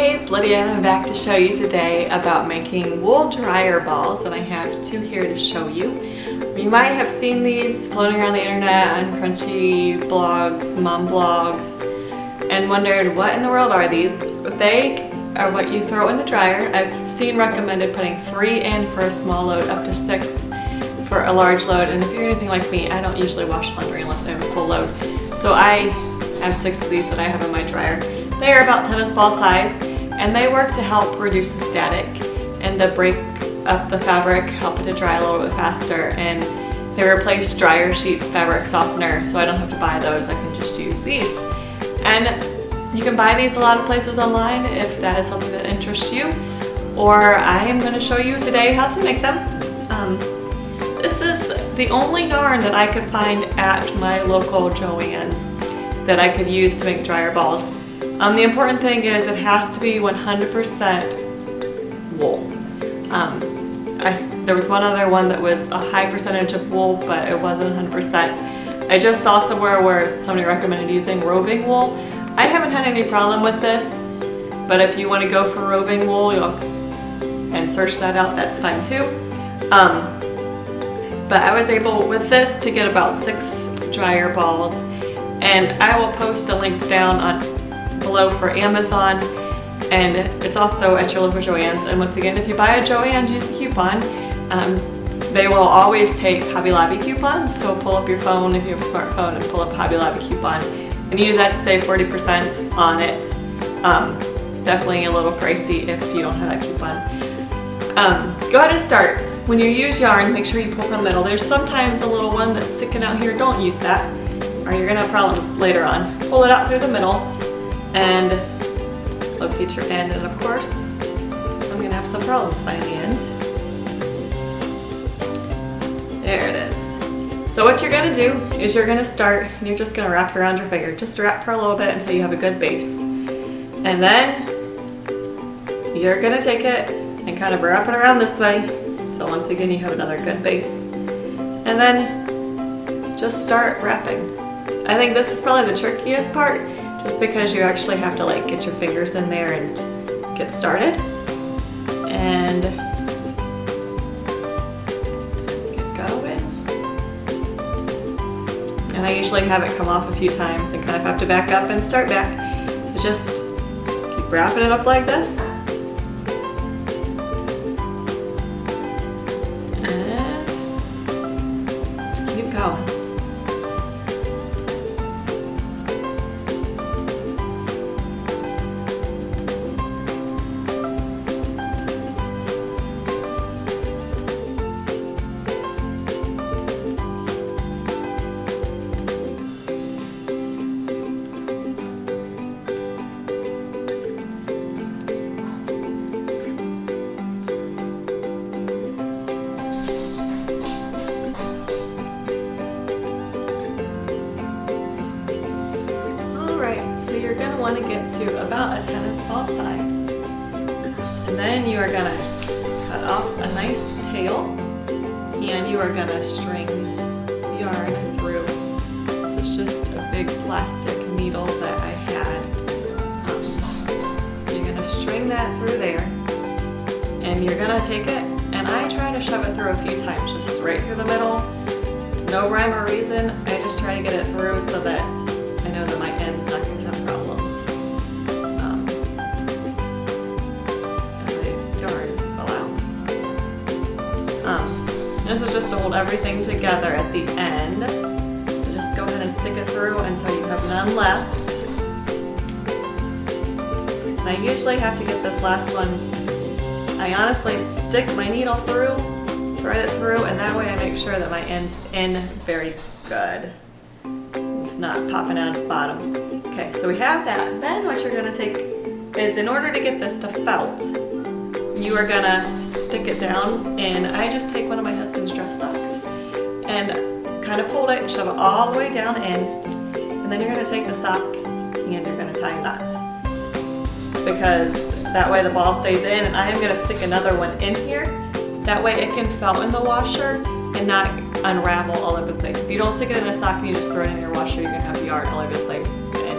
Hey, it's Lydia and I'm back to show you today about making wool dryer balls, and I have two here to show you. You might have seen these floating around the internet on Crunchy blogs, mom blogs, and wondered what in the world are these. They are what you throw in the dryer. I've seen recommended putting 3 in for a small load, up to 6 for a large load, and if you're anything like me, I don't usually wash laundry unless I have a full load. So I have 6 of these that I have in my dryer. They are about tennis ball size, and they work to help reduce the static and to break up the fabric, help it to dry a little bit faster, and they replace dryer sheets fabric softener, so I don't have to buy those. I can just use these. And you can buy these a lot of places online if that is something that interests you, or I am going to show you today how to make them. This is the only yarn that I could find at my local Joann's that I could use to make dryer balls. The important thing is it has to be 100% wool. There was one other one that was a high percentage of wool, but it wasn't 100%. I just saw somewhere where somebody recommended using roving wool. I haven't had any problem with this, but if you want to go for roving wool and search that out, that's fine too. But I was able with this to get about 6 dryer balls, and I will post a link down below for Amazon, and it's also at your local Joann's. And once again, if you buy a Joann's, use a coupon. They will always take Hobby Lobby coupons, so pull up your phone if you have a smartphone and pull up Hobby Lobby coupon and use that to save 40% on it. Definitely a little pricey if you don't have that coupon. Go ahead and start. When you use yarn, make sure you pull from the middle. There's sometimes a little one that's sticking out here. Don't use that, or you're gonna have problems later on. Pull it out through the middle and locate your end, and of course I'm gonna have some problems finding the end. There it is. So what you're gonna do is you're gonna start and you're just gonna wrap it around your finger. Just wrap for a little bit until you have a good base, and then you're gonna take it and kind of wrap it around this way, so once again you have another good base, and then just start wrapping. I think this is probably the trickiest part, just because you actually have to get your fingers in there and get started and get going. And I usually have it come off a few times and kind of have to back up and start back. So just keep wrapping it up like this. And just keep going. So you're going to want to get to about a tennis ball size, and then you are going to cut off a nice tail, and you are going to string yarn through. This is just a big plastic needle that I had. So you're going to string that through there, and you're going to take it, and I try to shove it through a few times, just right through the middle. No rhyme or reason, I just try to get it through so that I know that my end's not going to have problems. And the yarn spill out. This is just to hold everything together at the end. So just go ahead and stick it through until you have none left. And I usually have to get this last one. I honestly stick my needle through, thread it through, and that way I make sure that my end's in very good. It's not popping out at the bottom. Okay, so we have that. Then what you're gonna take is, in order to get this to felt, you are gonna stick it down, and I just take one of my husband's dress socks and kind of hold it and shove it all the way down in, and then you're gonna take the sock and you're gonna tie a knot, because that way the ball stays in, and I am gonna stick another one in here. That way it can felt in the washer and not unravel all over the place. If you don't stick it in a sock and you just throw it in your washer, you're gonna have yarn all over the place, and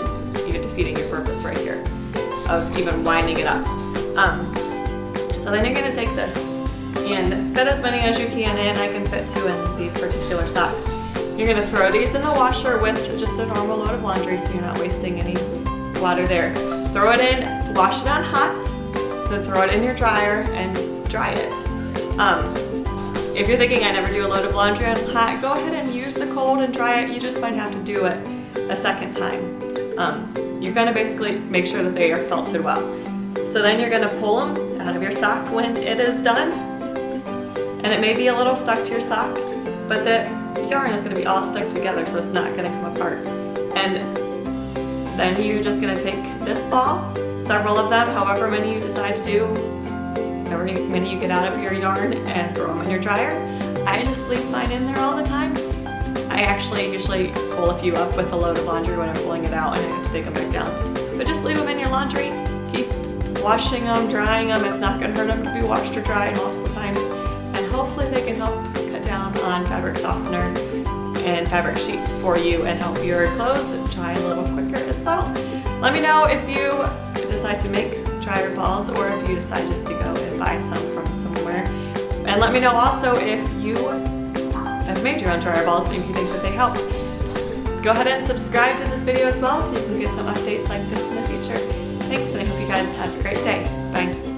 you're defeating your purpose right here. of even winding it up. So then you're gonna take this and fit as many as you can in. I can fit 2 in these particular socks. You're gonna throw these in the washer with just a normal load of laundry so you're not wasting any water there. Throw it in, wash it on hot, then throw it in your dryer and dry it. If you're thinking I never do a load of laundry on hot, go ahead and use the cold and dry it. You just might have to do it a second time. You're gonna basically make sure that they are felted well. So then you're gonna pull them out of your sock when it is done. And it may be a little stuck to your sock, but the yarn is gonna be all stuck together so it's not gonna come apart. And then you're just gonna take this ball, several of them, however many you decide to do, however many you get out of your yarn, and throw them in your dryer. I just leave mine in there all the time. I actually usually pull a few up with a load of laundry when I'm pulling it out and I have to take them back down. But just leave them in your laundry, keep washing them, drying them. It's not gonna hurt them to be washed or dried multiple times. And hopefully they can help cut down on fabric softener and fabric sheets for you and help your clothes dry a little quicker as well. Let me know if you decide to make dryer balls or if you decide just to go and buy some from somewhere. And let me know also if you have made your own dryer balls and if you think that they help. Go ahead and subscribe to this video as well so you can get some updates like this in the future. Thanks, and I hope you guys have a great day. Bye.